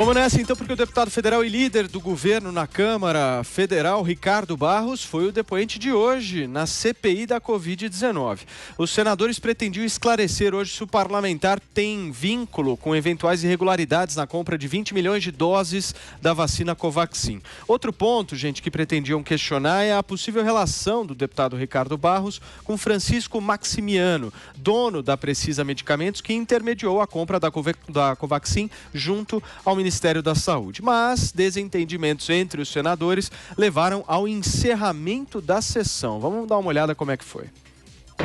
Vamos nessa então, porque o deputado federal e líder do governo na Câmara Federal, Ricardo Barros, foi o depoente de hoje na CPI da Covid-19. Os senadores pretendiam esclarecer hoje se o parlamentar tem vínculo com eventuais irregularidades na compra de 20 milhões de doses da vacina Covaxin. Outro ponto, gente, que pretendiam questionar é a possível relação do deputado Ricardo Barros com Francisco Maximiano, dono da Precisa Medicamentos, que intermediou a compra da Covaxin junto ao Ministério da Saúde. Mas desentendimentos entre os senadores levaram ao encerramento da sessão. Vamos dar uma olhada como é que foi.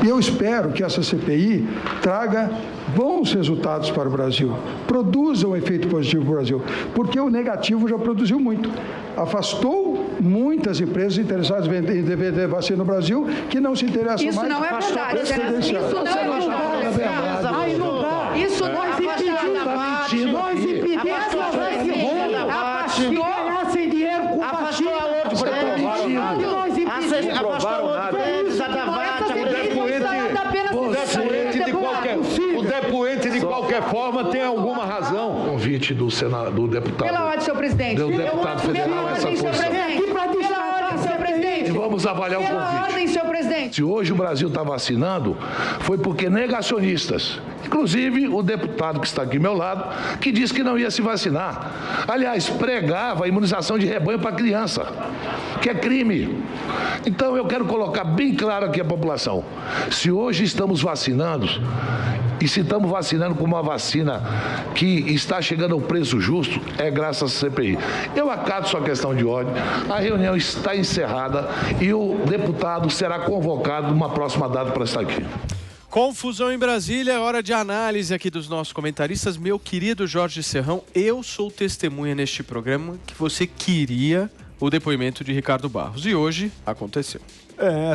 E eu espero que essa CPI traga bons resultados para o Brasil, produza um efeito positivo para o Brasil, porque o negativo já produziu muito. Afastou muitas empresas interessadas em vender vacina no Brasil que não se interessam isso mais. Não é verdade, isso não é verdade. Isso não é verdade. Nós impedimos que ganhassem dinheiro com vacina. O depoente, de qualquer forma, tem alguma razão. O convite do deputado. Pela ordem, senhor presidente. Do deputado federal, essa posição. Pela ordem, senhor presidente. E vamos avaliar o convite. Pela ordem, senhor presidente. Se hoje o Brasil está vacinando, foi porque negacionistas, inclusive o deputado que está aqui ao meu lado, que disse que não ia se vacinar. Aliás, pregava a imunização de rebanho para criança, que é crime. Então eu quero colocar bem claro aqui a população. Se hoje estamos vacinando, e se estamos vacinando com uma vacina que está chegando ao preço justo, é graças à CPI. Eu acato sua questão de ordem, a reunião está encerrada e o deputado será convocado numa próxima data para estar aqui. Confusão em Brasília, hora de análise aqui dos nossos comentaristas. Meu querido Jorge Serrão, eu sou testemunha neste programa que você queria o depoimento de Ricardo Barros e hoje aconteceu.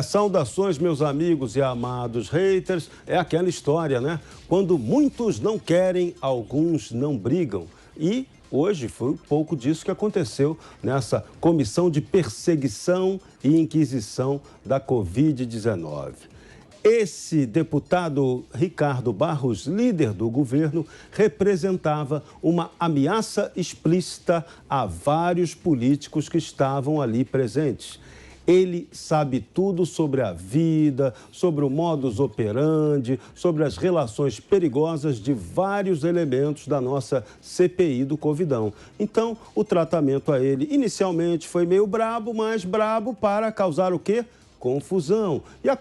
Saudações, meus amigos e amados haters. É aquela história, né? Quando muitos não querem, alguns não brigam. E hoje foi um pouco disso que aconteceu nessa comissão de perseguição e inquisição da Covid-19. Esse deputado Ricardo Barros, líder do governo, representava uma ameaça explícita a vários políticos que estavam ali presentes. Ele sabe tudo sobre a vida, sobre o modus operandi, sobre as relações perigosas de vários elementos da nossa CPI do Covidão. Então, o tratamento a ele inicialmente foi meio brabo, mas brabo para causar o quê? Confusão. E a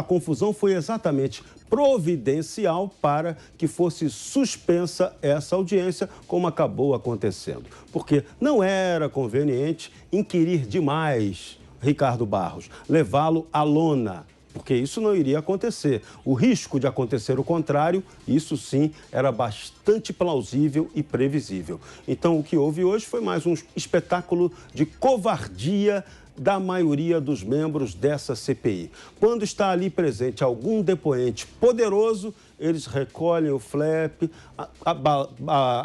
confusão foi exatamente providencial para que fosse suspensa essa audiência, como acabou acontecendo. Porque não era conveniente inquirir demais Ricardo Barros, levá-lo à lona, porque isso não iria acontecer. O risco de acontecer o contrário, isso sim, era bastante plausível e previsível. Então, o que houve hoje foi mais um espetáculo de covardia da maioria dos membros dessa CPI. Quando está ali presente algum depoente poderoso, eles recolhem o flap,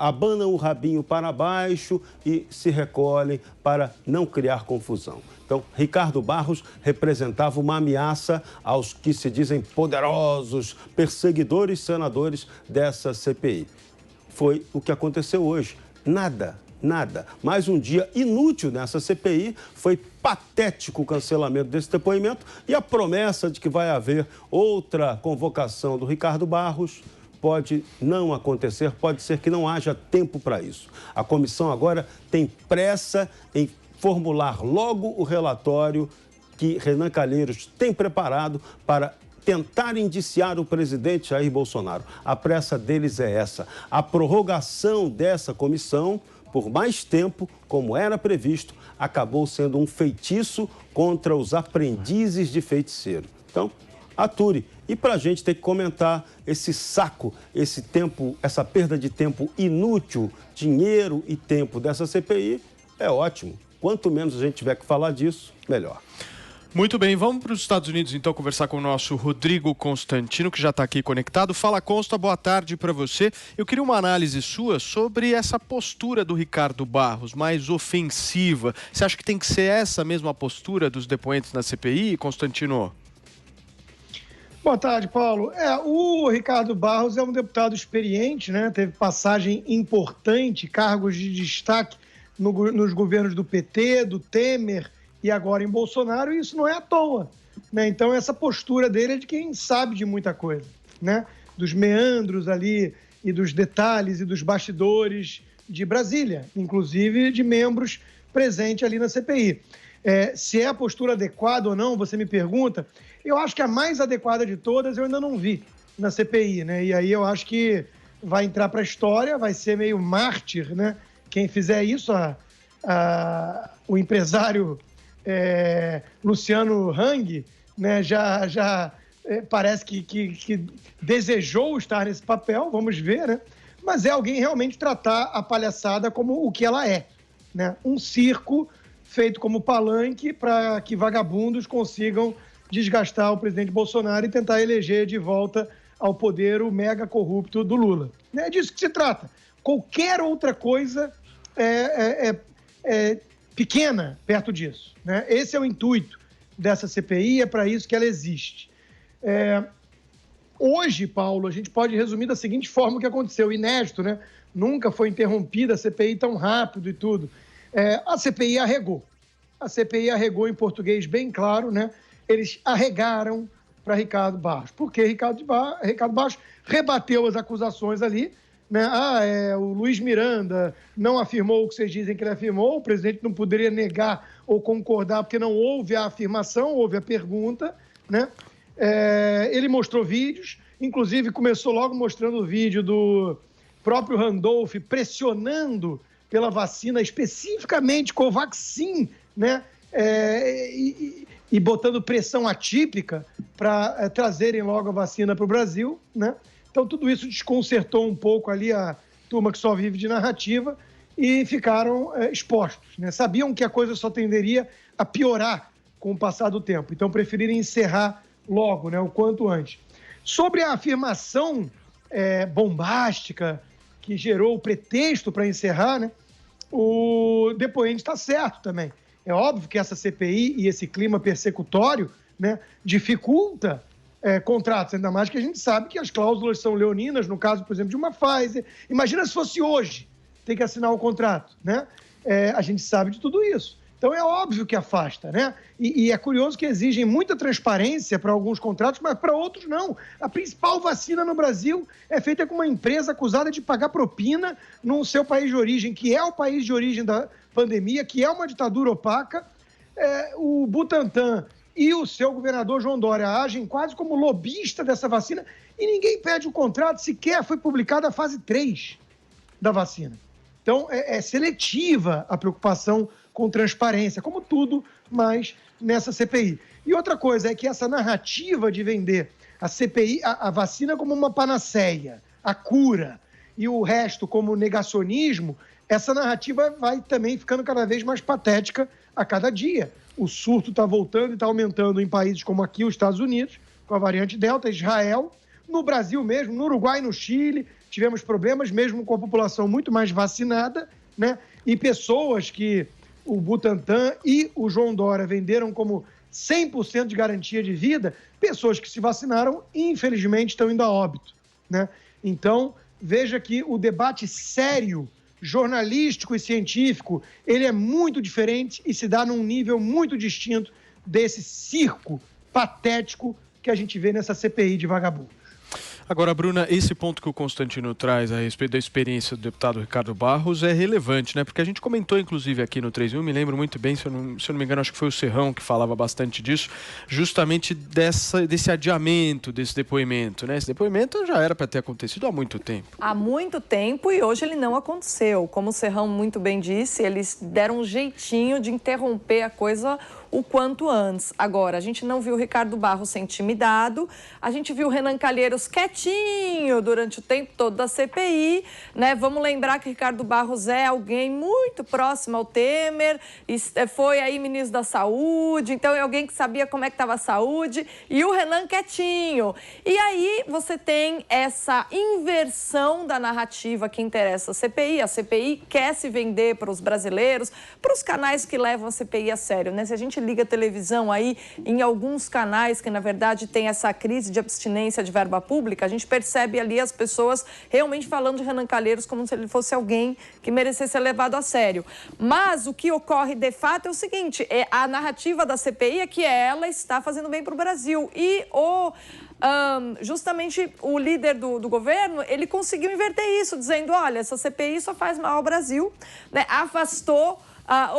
abanam o rabinho para baixo e se recolhem para não criar confusão. Então, Ricardo Barros representava uma ameaça aos que se dizem poderosos, perseguidores senadores dessa CPI. Foi o que aconteceu hoje. Nada. Mais um dia inútil nessa CPI. Foi patético o cancelamento desse depoimento e a promessa de que vai haver outra convocação do Ricardo Barros pode não acontecer, pode ser que não haja tempo para isso. A comissão agora tem pressa em formular logo o relatório que Renan Calheiros tem preparado para tentar indiciar o presidente Jair Bolsonaro. A pressa deles é essa. A prorrogação dessa comissão por mais tempo, como era previsto, acabou sendo um feitiço contra os aprendizes de feiticeiro. Então, ature. E para a gente ter que comentar esse saco, esse tempo, essa perda de tempo inútil, dinheiro e tempo dessa CPI, é ótimo. Quanto menos a gente tiver que falar disso, melhor. Muito bem, vamos para os Estados Unidos então conversar com o nosso Rodrigo Constantino, que já está aqui conectado. Fala, Consta, boa tarde para você. Eu queria uma análise sua sobre essa postura do Ricardo Barros, mais ofensiva. Você acha que tem que ser essa mesma postura dos depoentes na CPI, Constantino? Boa tarde, Paulo. O Ricardo Barros é um deputado experiente, né? Teve passagem importante, cargos de destaque nos governos do PT, do Temer e agora em Bolsonaro, e isso não é à toa, né? Então, essa postura dele é de quem sabe de muita coisa, né? Dos meandros ali e dos detalhes e dos bastidores de Brasília, inclusive de membros presentes ali na CPI. Se é a postura adequada ou não, você me pergunta, eu acho que a mais adequada de todas eu ainda não vi na CPI, né? E aí eu acho que vai entrar para a história, vai ser meio mártir, né? Quem fizer isso, o empresário Luciano Hang, né? Já parece que desejou estar nesse papel, vamos ver, né? Mas é alguém realmente tratar a palhaçada como o que ela é, né? Um circo feito como palanque para que vagabundos consigam desgastar o presidente Bolsonaro e tentar eleger de volta ao poder o mega corrupto do Lula. É disso que se trata. Qualquer outra coisa é pequena perto disso, né? Esse é o intuito dessa CPI, é para isso que ela existe. Hoje, Paulo, a gente pode resumir da seguinte forma o que aconteceu. Inédito, né? Nunca foi interrompida a CPI tão rápido e tudo. A CPI arregou. A CPI arregou em português bem claro, né? Eles arregaram para Ricardo Barros. Porque Ricardo Barros rebateu as acusações ali, né? O Luiz Miranda não afirmou o que vocês dizem que ele afirmou, o presidente não poderia negar ou concordar porque não houve a afirmação, houve a pergunta, né? Ele mostrou vídeos, inclusive começou logo mostrando o vídeo do próprio Randolph pressionando pela vacina, especificamente Covaxin, né? E botando pressão atípica para trazerem logo a vacina para o Brasil, né? Então, tudo isso desconcertou um pouco ali a turma que só vive de narrativa e ficaram expostos, né? Sabiam que a coisa só tenderia a piorar com o passar do tempo, então preferiram encerrar logo, né? O quanto antes. Sobre a afirmação bombástica que gerou o pretexto para encerrar, né? O depoente está certo também. É óbvio que essa CPI e esse clima persecutório, né, dificulta contratos, ainda mais que a gente sabe que as cláusulas são leoninas, no caso, por exemplo, de uma Pfizer. Imagina se fosse hoje ter que assinar o contrato, né? A gente sabe de tudo isso. Então é óbvio que afasta, né? E é curioso que exigem muita transparência para alguns contratos, mas para outros não. A principal vacina no Brasil é feita com uma empresa acusada de pagar propina no seu país de origem, que é o país de origem da pandemia, que é uma ditadura opaca. O Butantan e o seu governador João Dória agem quase como lobista dessa vacina e ninguém pede o contrato, sequer foi publicada a fase 3 da vacina. Então é seletiva a preocupação com transparência, como tudo, mas nessa CPI. E outra coisa é que essa narrativa de vender a CPI, a vacina como uma panaceia, a cura, e o resto como negacionismo, essa narrativa vai também ficando cada vez mais patética a cada dia. O surto está voltando e está aumentando em países como aqui, os Estados Unidos, com a variante Delta, Israel, no Brasil mesmo, no Uruguai e no Chile, tivemos problemas mesmo com a população muito mais vacinada, né? E pessoas que o Butantan e o João Dória venderam como 100% de garantia de vida, pessoas que se vacinaram, infelizmente, estão indo a óbito, né? Então, veja que o debate sério, jornalístico e científico, ele é muito diferente e se dá num nível muito distinto desse circo patético que a gente vê nessa CPI de vagabundo. Agora, Bruna, esse ponto que o Constantino traz a respeito da experiência do deputado Ricardo Barros é relevante, né? Porque a gente comentou, inclusive, aqui no 3 em 1, me lembro muito bem, se eu não me engano, acho que foi o Serrão que falava bastante disso, justamente desse adiamento desse depoimento, né? Esse depoimento já era para ter acontecido há muito tempo. Há muito tempo e hoje ele não aconteceu. Como o Serrão muito bem disse, eles deram um jeitinho de interromper a coisa o quanto antes. Agora, a gente não viu o Ricardo Barros ser intimidado, a gente viu o Renan Calheiros quietinho durante o tempo todo da CPI, né? Vamos lembrar que Ricardo Barros é alguém muito próximo ao Temer, foi aí ministro da Saúde, então é alguém que sabia como é que estava a saúde, e o Renan quietinho. E aí você tem essa inversão da narrativa que interessa a CPI quer se vender para os brasileiros, para os canais que levam a CPI a sério, né? Se a gente gente liga a televisão aí, em alguns canais que, na verdade, tem essa crise de abstinência de verba pública, a gente percebe ali as pessoas realmente falando de Renan Calheiros como se ele fosse alguém que merecesse ser levado a sério. Mas o que ocorre, de fato, é o seguinte, a narrativa da CPI é que ela está fazendo bem para o Brasil. E justamente o líder do governo, ele conseguiu inverter isso, dizendo, olha, essa CPI só faz mal ao Brasil, né? Afastou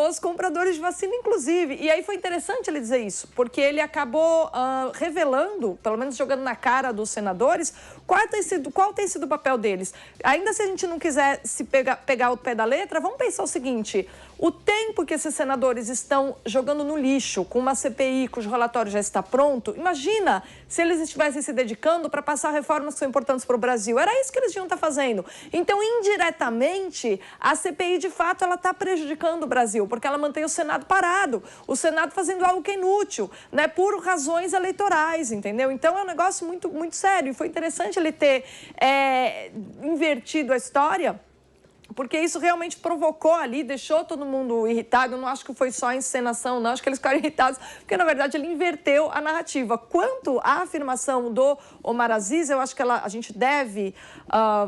os compradores de vacina, inclusive. E aí foi interessante ele dizer isso, porque ele acabou revelando, pelo menos jogando na cara dos senadores, qual tem sido o papel deles. Ainda se a gente não quiser se pegar o pé da letra, vamos pensar o seguinte, o tempo que esses senadores estão jogando no lixo com uma CPI cujo relatório já está pronto, imagina se eles estivessem se dedicando para passar reformas que são importantes para o Brasil. Era isso que eles deviam estar fazendo. Então, indiretamente, a CPI, de fato, ela está prejudicando o Brasil, porque ela mantém o Senado parado, o Senado fazendo algo que é inútil, né, por razões eleitorais, entendeu? Então, é um negócio muito, muito sério. E foi interessante ele ter invertido a história, porque isso realmente provocou ali, deixou todo mundo irritado. Eu não acho que foi só a encenação, não. Acho que eles ficaram irritados, porque, na verdade, ele inverteu a narrativa. Quanto à afirmação do Omar Aziz, eu acho que a gente deve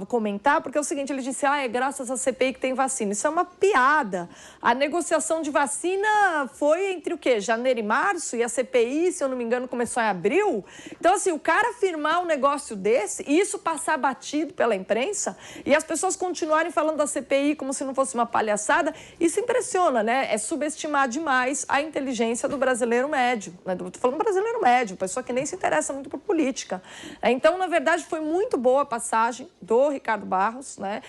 comentar, porque é o seguinte, ele disse, é graças à CPI que tem vacina. Isso é uma piada. A negociação de vacina foi entre o quê? Janeiro e março, e a CPI, se eu não me engano, começou em abril. Então, assim, o cara afirmar um negócio desse, e isso passar batido pela imprensa, e as pessoas continuarem falando da CPI como se não fosse uma palhaçada, isso impressiona, né? É subestimar demais a inteligência do brasileiro médio, né? Estou falando brasileiro médio, pessoa que nem se interessa muito por política. Então, na verdade, foi muito boa a passagem do Ricardo Barros, né?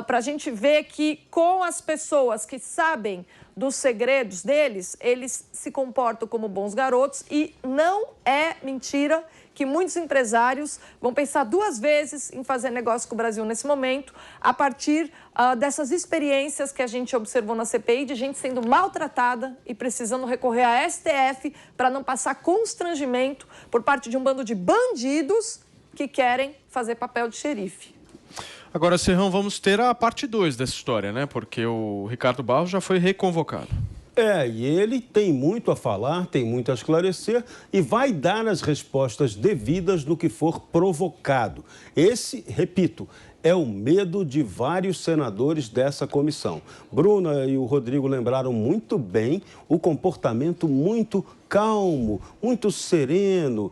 Para a gente ver que com as pessoas que sabem dos segredos deles, eles se comportam como bons garotos e não é mentira que muitos empresários vão pensar duas vezes em fazer negócio com o Brasil nesse momento, a partir dessas experiências que a gente observou na CPI, de gente sendo maltratada e precisando recorrer à STF para não passar constrangimento por parte de um bando de bandidos que querem fazer papel de xerife. Agora, Serrão, vamos ter a parte 2 dessa história, né? Porque o Ricardo Barros já foi reconvocado. E ele tem muito a falar, tem muito a esclarecer e vai dar as respostas devidas no que for provocado. Esse, repito, é o medo de vários senadores dessa comissão. Bruna e o Rodrigo lembraram muito bem o comportamento muito calmo, muito sereno,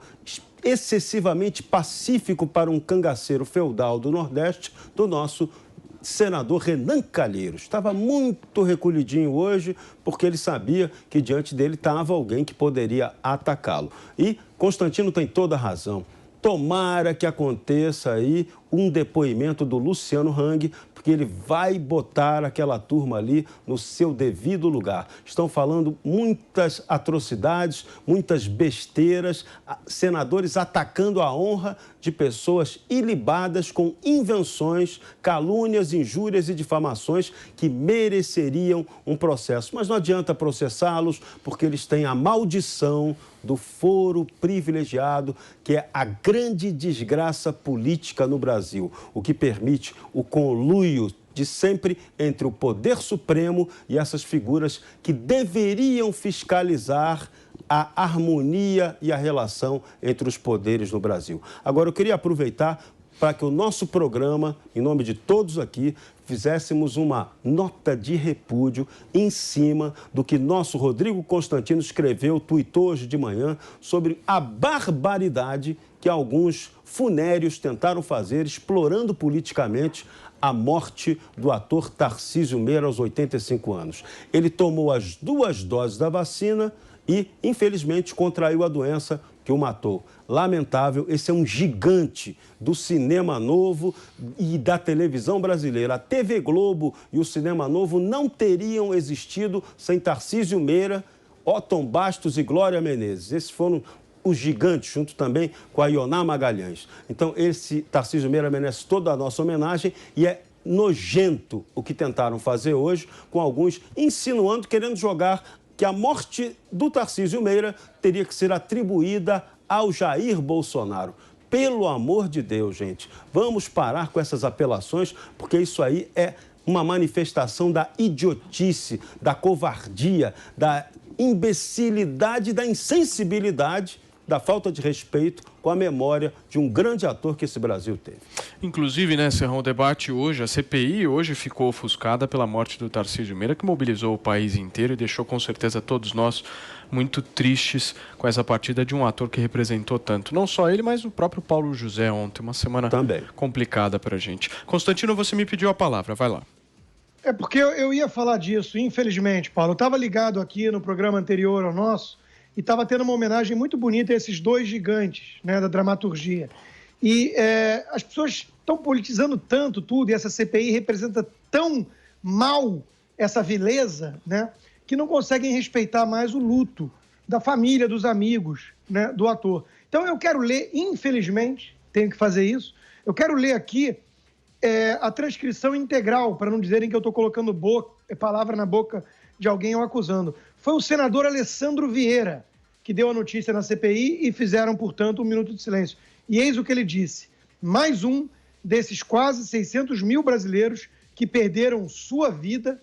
excessivamente pacífico para um cangaceiro feudal do Nordeste, do nosso senador Renan Calheiros. Estava muito recolhidinho hoje, porque ele sabia que diante dele estava alguém que poderia atacá-lo. E Constantino tem toda a razão. Tomara que aconteça aí um depoimento do Luciano Hang, porque ele vai botar aquela turma ali no seu devido lugar. Estão falando muitas atrocidades, muitas besteiras, senadores atacando a honra de pessoas ilibadas com invenções, calúnias, injúrias e difamações que mereceriam um processo. Mas não adianta processá-los, porque eles têm a maldição do foro privilegiado, que é a grande desgraça política no Brasil, o que permite o conluio de sempre entre o poder supremo e essas figuras que deveriam fiscalizar a harmonia e a relação entre os poderes no Brasil. Agora, eu queria aproveitar para que o nosso programa, em nome de todos aqui, fizéssemos uma nota de repúdio em cima do que nosso Rodrigo Constantino escreveu, tuitou hoje de manhã, sobre a barbaridade que alguns funérios tentaram fazer, explorando politicamente a morte do ator Tarcísio Meira aos 85 anos. Ele tomou as 2 doses da vacina e, infelizmente, contraiu a doença que o matou. Lamentável, esse é um gigante do cinema novo e da televisão brasileira. A TV Globo e o Cinema Novo não teriam existido sem Tarcísio Meira, Otton Bastos e Glória Menezes. Esses foram os gigantes, junto também com a Ioná Magalhães. Então, esse Tarcísio Meira merece toda a nossa homenagem e é nojento o que tentaram fazer hoje, com alguns insinuando, querendo jogar que a morte do Tarcísio Meira teria que ser atribuída ao Jair Bolsonaro. Pelo amor de Deus, gente, vamos parar com essas apelações, porque isso aí é uma manifestação da idiotice, da covardia, da imbecilidade, da insensibilidade, da falta de respeito com a memória de um grande ator que esse Brasil teve. Inclusive, né, Serrão, o debate hoje, a CPI hoje ficou ofuscada pela morte do Tarcísio Meira, que mobilizou o país inteiro e deixou com certeza todos nós muito tristes com essa partida de um ator que representou tanto. Não só ele, mas o próprio Paulo José ontem. Uma semana também complicada pra gente. Constantino, você me pediu a palavra, vai lá. É porque eu ia falar disso, infelizmente, Paulo. Eu estava ligado aqui no programa anterior ao nosso e estava tendo uma homenagem muito bonita a esses dois gigantes, né, da dramaturgia. E as pessoas estão politizando tanto tudo, e essa CPI representa tão mal essa vileza, né, que não conseguem respeitar mais o luto da família, dos amigos, né, do ator. Então eu quero ler, infelizmente, tenho que fazer isso, eu quero ler aqui a transcrição integral, para não dizerem que eu estou colocando palavra na boca de alguém ou acusando. Foi o senador Alessandro Vieira que deu a notícia na CPI e fizeram, portanto, um minuto de silêncio. E eis o que ele disse: mais um desses quase 600 mil brasileiros que perderam sua vida,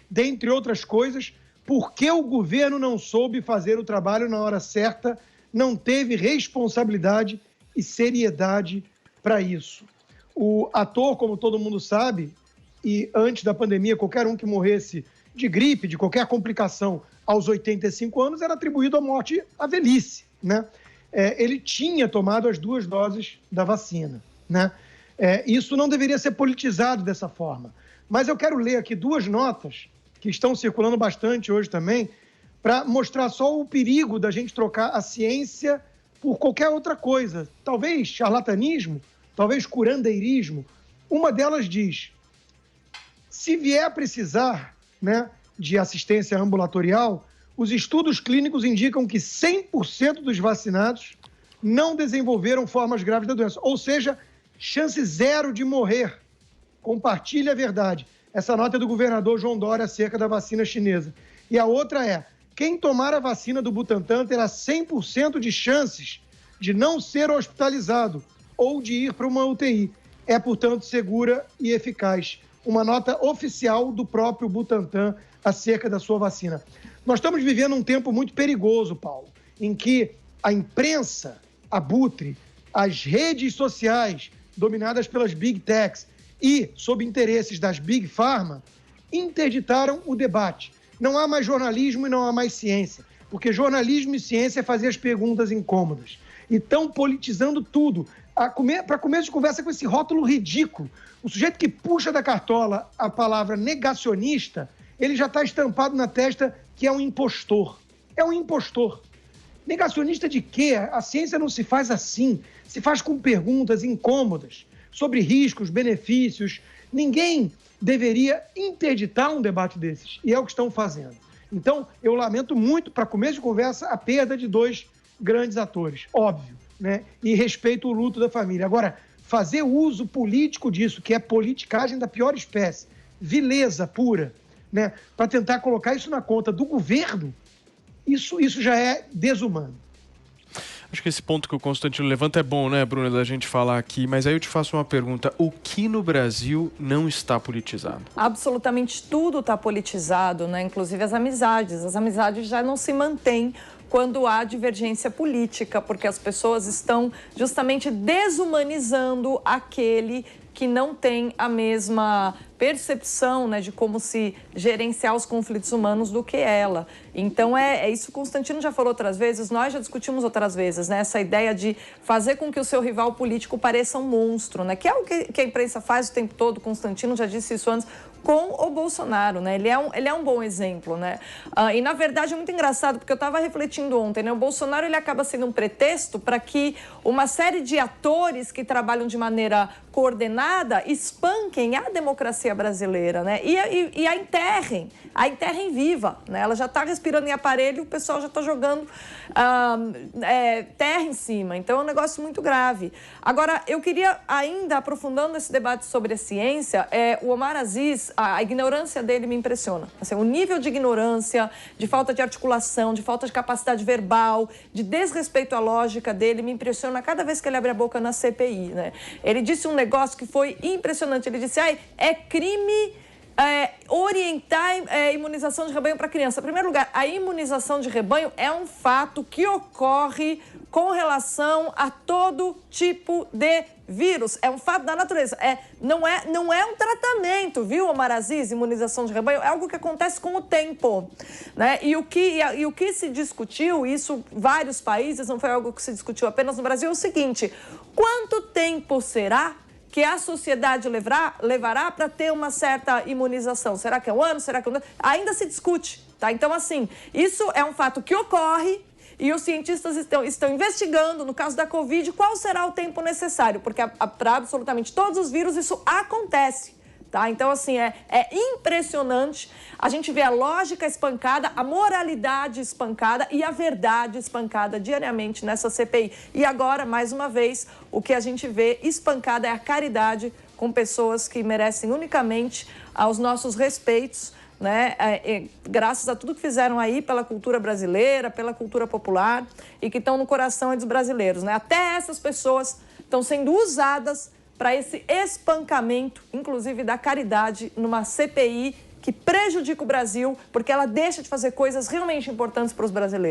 dentre outras coisas, porque o governo não soube fazer o trabalho na hora certa, não teve responsabilidade e seriedade para isso. O ator, como todo mundo sabe, e antes da pandemia, qualquer um que morresse de gripe, de qualquer complicação aos 85 anos, era atribuído à morte à velhice, né? Ele tinha tomado as 2 doses da vacina, né? Isso não deveria ser politizado dessa forma. Mas eu quero ler aqui 2 notas que estão circulando bastante hoje também, para mostrar só o perigo da gente trocar a ciência por qualquer outra coisa. Talvez charlatanismo, talvez curandeirismo. Uma delas diz: se vier a precisar, né, de assistência ambulatorial, os estudos clínicos indicam que 100% dos vacinados não desenvolveram formas graves da doença. Ou seja, chance 0 de morrer. Compartilhe a verdade. Essa nota é do governador João Dória acerca da vacina chinesa. E a outra é: quem tomar a vacina do Butantan terá 100% de chances de não ser hospitalizado ou de ir para uma UTI. É, portanto, segura e eficaz. Uma nota oficial do próprio Butantan acerca da sua vacina. Nós estamos vivendo um tempo muito perigoso, Paulo, em que a imprensa abutre, as redes sociais dominadas pelas Big Techs e sob interesses das Big Pharma, interditaram o debate. Não há mais jornalismo e não há mais ciência, porque jornalismo e ciência é fazer as perguntas incômodas. E estão politizando tudo. Para começo de conversa com esse rótulo ridículo, o sujeito que puxa da cartola a palavra negacionista, ele já está estampado na testa que é um impostor. É um impostor. Negacionista de quê? A ciência não se faz assim. Se faz com perguntas incômodas sobre riscos, benefícios. Ninguém deveria interditar um debate desses. E é o que estão fazendo. Então, eu lamento muito, para começo de conversa, a perda de 2 grandes atores. Óbvio, né? E respeito o luto da família. Agora, fazer uso político disso, que é politicagem da pior espécie, vileza pura, né? Para tentar colocar isso na conta do governo, isso já é desumano. Acho que esse ponto que o Constantino levanta é bom, né, Bruna, da gente falar aqui. Mas aí eu te faço uma pergunta: o que no Brasil não está politizado? Absolutamente tudo está politizado, né? Inclusive as amizades. As amizades já não se mantêm quando há divergência política, porque as pessoas estão justamente desumanizando aquele que não tem a mesma percepção, né, de como se gerenciar os conflitos humanos do que ela. Então, é isso que o Constantino já falou outras vezes, nós já discutimos outras vezes, né, essa ideia de fazer com que o seu rival político pareça um monstro, né, que é o que a imprensa faz o tempo todo. O Constantino já disse isso antes com o Bolsonaro, né, ele é um bom exemplo, né, e na verdade é muito engraçado, porque eu estava refletindo ontem, né, o Bolsonaro ele acaba sendo um pretexto para que uma série de atores que trabalham de maneira coordenada espanquem a democracia brasileira, né? E a enterrem viva, né? Ela já está respirando em aparelho, o pessoal já está jogando terra em cima. Então é um negócio muito grave. Agora, eu queria ainda, aprofundando esse debate sobre a ciência, o Omar Aziz, a ignorância dele me impressiona. Assim, o nível de ignorância, de falta de articulação, de falta de capacidade verbal, de desrespeito à lógica dele me impressiona cada vez que ele abre a boca na CPI, né? Ele disse um negócio que foi impressionante. Ele disse: é crime orientar a imunização de rebanho para criança. Em primeiro lugar, a imunização de rebanho é um fato que ocorre com relação a todo tipo de vírus. É um fato da natureza. Não é um tratamento, viu, Omar Aziz? Imunização de rebanho é algo que acontece com o tempo, né? E o que se discutiu, isso em vários países, não foi algo que se discutiu apenas no Brasil, é o seguinte: quanto tempo será que a sociedade levará para ter uma certa imunização? Será que é um ano? Será que é um ano? Ainda se discute, tá? Então, assim, isso é um fato que ocorre e os cientistas estão investigando, no caso da Covid, qual será o tempo necessário, porque para absolutamente todos os vírus isso acontece, tá? Então, assim, é impressionante. A gente vê a lógica espancada, a moralidade espancada e a verdade espancada diariamente nessa CPI. E agora, mais uma vez, o que a gente vê espancada é a caridade com pessoas que merecem unicamente aos nossos respeitos, né? Graças a tudo que fizeram aí pela cultura brasileira, pela cultura popular e que estão no coração dos brasileiros, né? Até essas pessoas estão sendo usadas para esse espancamento, inclusive da caridade, numa CPI que prejudica o Brasil, porque ela deixa de fazer coisas realmente importantes para os brasileiros.